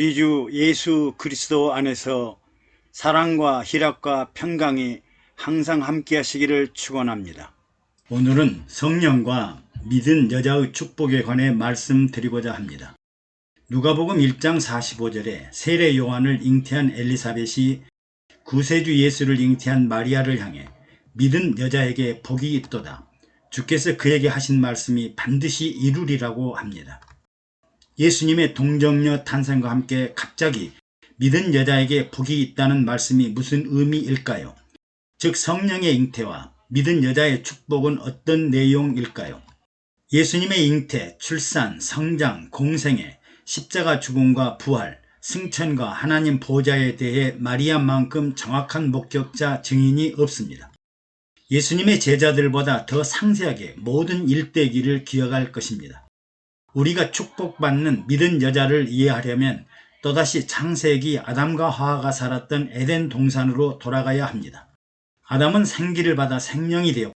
우리 주 예수 그리스도 안에서 사랑과 희락과 평강이 항상 함께 하시기를 축원합니다. 오늘은 성령과 믿은 여자의 축복에 관해 말씀드리고자 합니다. 누가복음 1장 45절에 세례 요한을 잉태한 엘리사벳이 구세주 예수를 잉태한 마리아를 향해 믿은 여자에게 복이 있도다. 주께서 그에게 하신 말씀이 반드시 이루리라고 합니다. 예수님의 동정녀 탄생과 함께 갑자기 믿은 여자에게 복이 있다는 말씀이 무슨 의미일까요? 즉 성령의 잉태와 믿은 여자의 축복은 어떤 내용일까요? 예수님의 잉태, 출산, 성장, 공생애, 십자가 죽음과 부활, 승천과 하나님 보좌에 대해 마리아만큼 정확한 목격자 증인이 없습니다. 예수님의 제자들보다 더 상세하게 모든 일대기를 기억할 것입니다. 우리가 축복받는 믿은 여자를 이해하려면 또다시 창세기 아담과 하와가 살았던 에덴 동산으로 돌아가야 합니다. 아담은 생기를 받아 생명이 되었고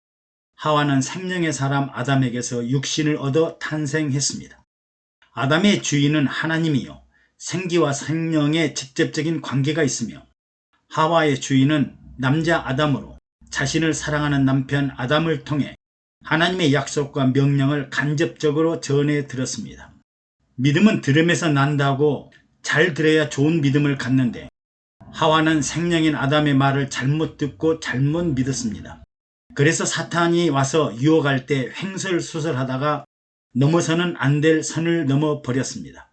하와는 생명의 사람 아담에게서 육신을 얻어 탄생했습니다. 아담의 주인은 하나님이요 생기와 생명의 직접적인 관계가 있으며 하와의 주인은 남자 아담으로 자신을 사랑하는 남편 아담을 통해 하나님의 약속과 명령을 간접적으로 전해 들었습니다. 믿음은 들음에서 난다고 잘 들어야 좋은 믿음을 갖는데 하와는 생명인 아담의 말을 잘못 듣고 잘못 믿었습니다. 그래서 사탄이 와서 유혹할 때 횡설수설하다가 넘어서는 안 될 선을 넘어버렸습니다.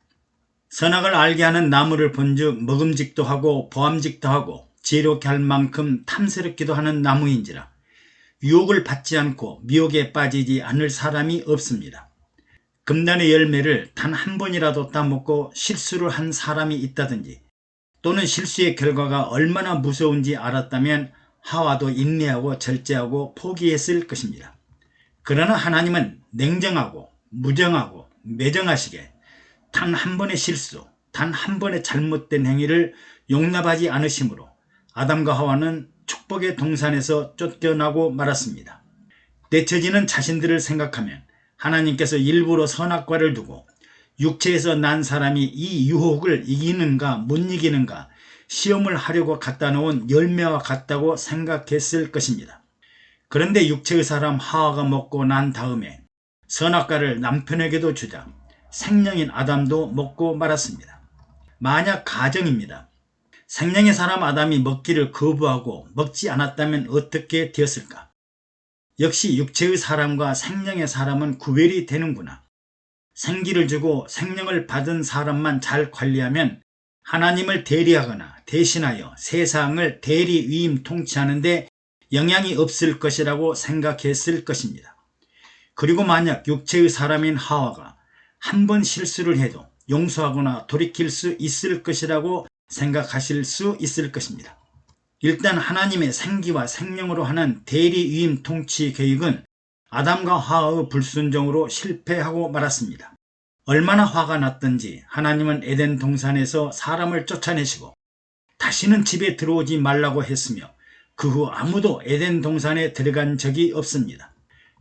선악을 알게 하는 나무를 본즉 먹음직도 하고 보암직도 하고 지혜롭게 할 만큼 탐스럽기도 하는 나무인지라 유혹을 받지 않고 미혹에 빠지지 않을 사람이 없습니다. 금단의 열매를 단 한 번이라도 따먹고 실수를 한 사람이 있다든지 또는 실수의 결과가 얼마나 무서운지 알았다면 하와도 인내하고 절제하고 포기했을 것입니다. 그러나 하나님은 냉정하고 무정하고 매정하시게 단 한 번의 실수, 단 한 번의 잘못된 행위를 용납하지 않으시므로 아담과 하와는 축복의 동산에서 쫓겨나고 말았습니다. 내처지는 자신들을 생각하면 하나님께서 일부러 선악과를 두고 육체에서 난 사람이 이 유혹을 이기는가 못 이기는가 시험을 하려고 갖다 놓은 열매와 같다고 생각했을 것입니다. 그런데 육체의 사람 하와가 먹고 난 다음에 선악과를 남편에게도 주자 생명인 아담도 먹고 말았습니다. 만약 가정입니다. 생명의 사람 아담이 먹기를 거부하고 먹지 않았다면 어떻게 되었을까? 역시 육체의 사람과 생명의 사람은 구별이 되는구나. 생기를 주고 생명을 받은 사람만 잘 관리하면 하나님을 대리하거나 대신하여 세상을 대리 위임 통치하는 데 영향이 없을 것이라고 생각했을 것입니다. 그리고 만약 육체의 사람인 하와가 한 번 실수를 해도 용서하거나 돌이킬 수 있을 것이라고 생각하실 수 있을 것입니다. 일단 하나님의 생기와 생명으로 하는 대리위임 통치 계획은 아담과 하와의 불순종으로 실패하고 말았습니다. 얼마나 화가 났던지 하나님은 에덴 동산에서 사람을 쫓아내시고 다시는 집에 들어오지 말라고 했으며 그 후 아무도 에덴 동산에 들어간 적이 없습니다.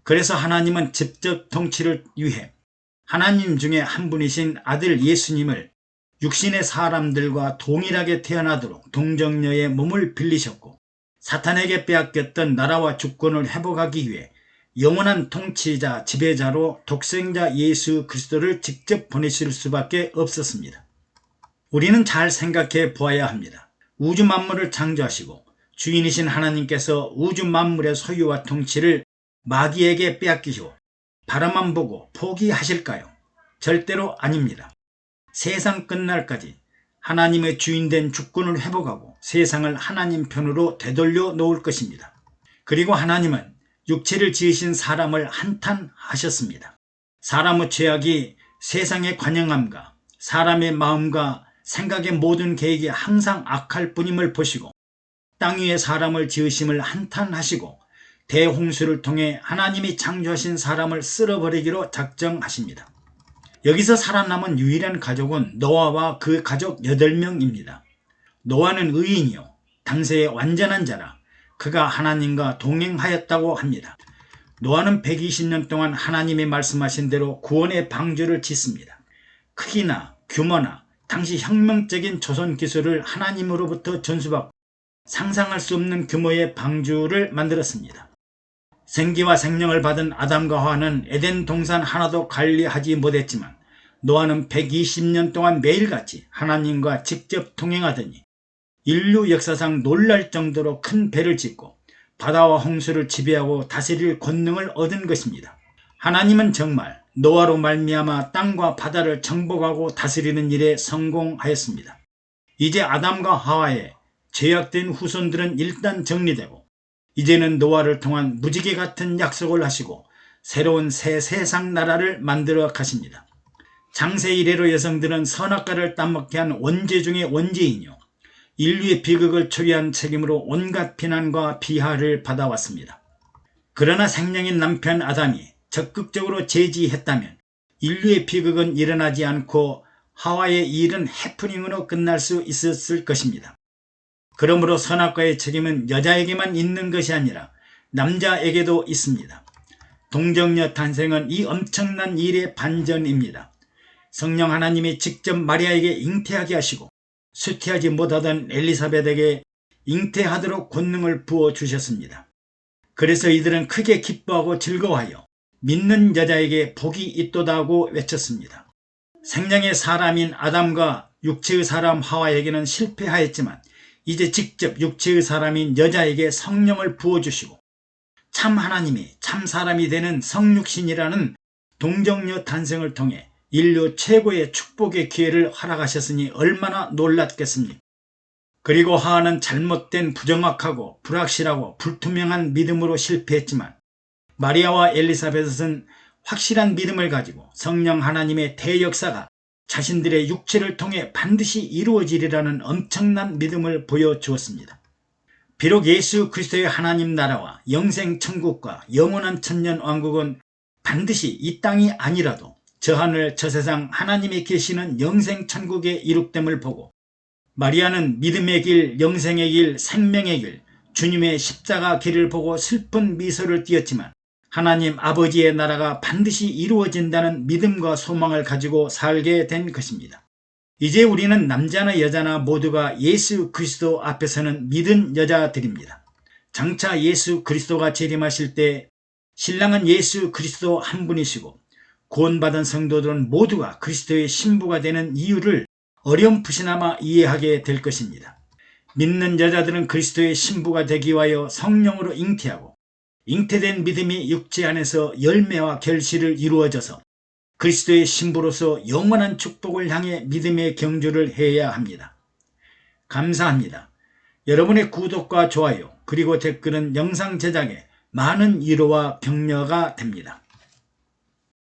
그래서 하나님은 직접 통치를 위해 하나님 중에 한 분이신 아들 예수님을 육신의 사람들과 동일하게 태어나도록 동정녀의 몸을 빌리셨고 사탄에게 빼앗겼던 나라와 주권을 회복하기 위해 영원한 통치자 지배자로 독생자 예수 그리스도를 직접 보내실 수밖에 없었습니다. 우리는 잘 생각해 보아야 합니다. 우주 만물을 창조하시고 주인이신 하나님께서 우주 만물의 소유와 통치를 마귀에게 빼앗기시고 바라만 보고 포기하실까요? 절대로 아닙니다. 세상 끝날까지 하나님의 주인된 주권을 회복하고 세상을 하나님 편으로 되돌려 놓을 것입니다. 그리고 하나님은 육체를 지으신 사람을 한탄하셨습니다. 사람의 죄악이 세상의 관영함과 사람의 마음과 생각의 모든 계획이 항상 악할 뿐임을 보시고 땅 위에 사람을 지으심을 한탄하시고 대홍수를 통해 하나님이 창조하신 사람을 쓸어버리기로 작정하십니다. 여기서 살아남은 유일한 가족은 노아와 그 가족 8명입니다. 노아는 의인이요 당세의 완전한 자라 그가 하나님과 동행하였다고 합니다. 노아는 120년 동안 하나님이 말씀하신 대로 구원의 방주를 짓습니다. 크기나 규모나 당시 혁명적인 조선 기술을 하나님으로부터 전수받고 상상할 수 없는 규모의 방주를 만들었습니다. 생기와 생명을 받은 아담과 하와는 에덴 동산 하나도 관리하지 못했지만 노아는 120년 동안 매일같이 하나님과 직접 동행하더니 인류 역사상 놀랄 정도로 큰 배를 짓고 바다와 홍수를 지배하고 다스릴 권능을 얻은 것입니다. 하나님은 정말 노아로 말미암아 땅과 바다를 정복하고 다스리는 일에 성공하였습니다. 이제 아담과 하와의 죄악된 후손들은 일단 정리되고 이제는 노아를 통한 무지개 같은 약속을 하시고 새로운 새 세상 나라를 만들어 가십니다. 장세 이래로 여성들은 선악과를 따먹게 한 원죄 중의 원죄이뇨 인류의 비극을 초래한 책임으로 온갖 비난과 비하를 받아왔습니다. 그러나 생명인 남편 아담이 적극적으로 제지했다면 인류의 비극은 일어나지 않고 하와의 이 일은 해프닝으로 끝날 수 있었을 것입니다. 그러므로 선악과의 책임은 여자에게만 있는 것이 아니라 남자에게도 있습니다. 동정녀 탄생은 이 엄청난 일의 반전입니다. 성령 하나님이 직접 마리아에게 잉태하게 하시고 수태하지 못하던 엘리사벳에게 잉태하도록 권능을 부어주셨습니다. 그래서 이들은 크게 기뻐하고 즐거워하여 믿는 여자에게 복이 있도다 하고 외쳤습니다. 생명의 사람인 아담과 육체의 사람 하와에게는 실패하였지만 이제 직접 육체의 사람인 여자에게 성령을 부어주시고 참 하나님이 참 사람이 되는 성육신이라는 동정녀 탄생을 통해 인류 최고의 축복의 기회를 허락하셨으니 얼마나 놀랐겠습니까? 그리고 하와는 잘못된 부정확하고 불확실하고 불투명한 믿음으로 실패했지만 마리아와 엘리사벳은 확실한 믿음을 가지고 성령 하나님의 대역사가 자신들의 육체를 통해 반드시 이루어지리라는 엄청난 믿음을 보여주었습니다. 비록 예수 그리스도의 하나님 나라와 영생 천국과 영원한 천년 왕국은 반드시 이 땅이 아니라도 저 하늘 저 세상 하나님이 계시는 영생 천국의 이룩됨을 보고 마리아는 믿음의 길, 영생의 길, 생명의 길, 주님의 십자가 길을 보고 슬픈 미소를 띄었지만 하나님 아버지의 나라가 반드시 이루어진다는 믿음과 소망을 가지고 살게 된 것입니다. 이제 우리는 남자나 여자나 모두가 예수 그리스도 앞에서는 믿은 여자들입니다. 장차 예수 그리스도가 재림하실 때 신랑은 예수 그리스도 한 분이시고 구원받은 성도들은 모두가 그리스도의 신부가 되는 이유를 어렴풋이나마 이해하게 될 것입니다. 믿는 여자들은 그리스도의 신부가 되기 위하여 성령으로 잉태하고 잉태된 믿음이 육체 안에서 열매와 결실을 이루어져서 그리스도의 신부로서 영원한 축복을 향해 믿음의 경주를 해야 합니다. 감사합니다. 여러분의 구독과 좋아요 그리고 댓글은 영상 제작에 많은 위로와 격려가 됩니다.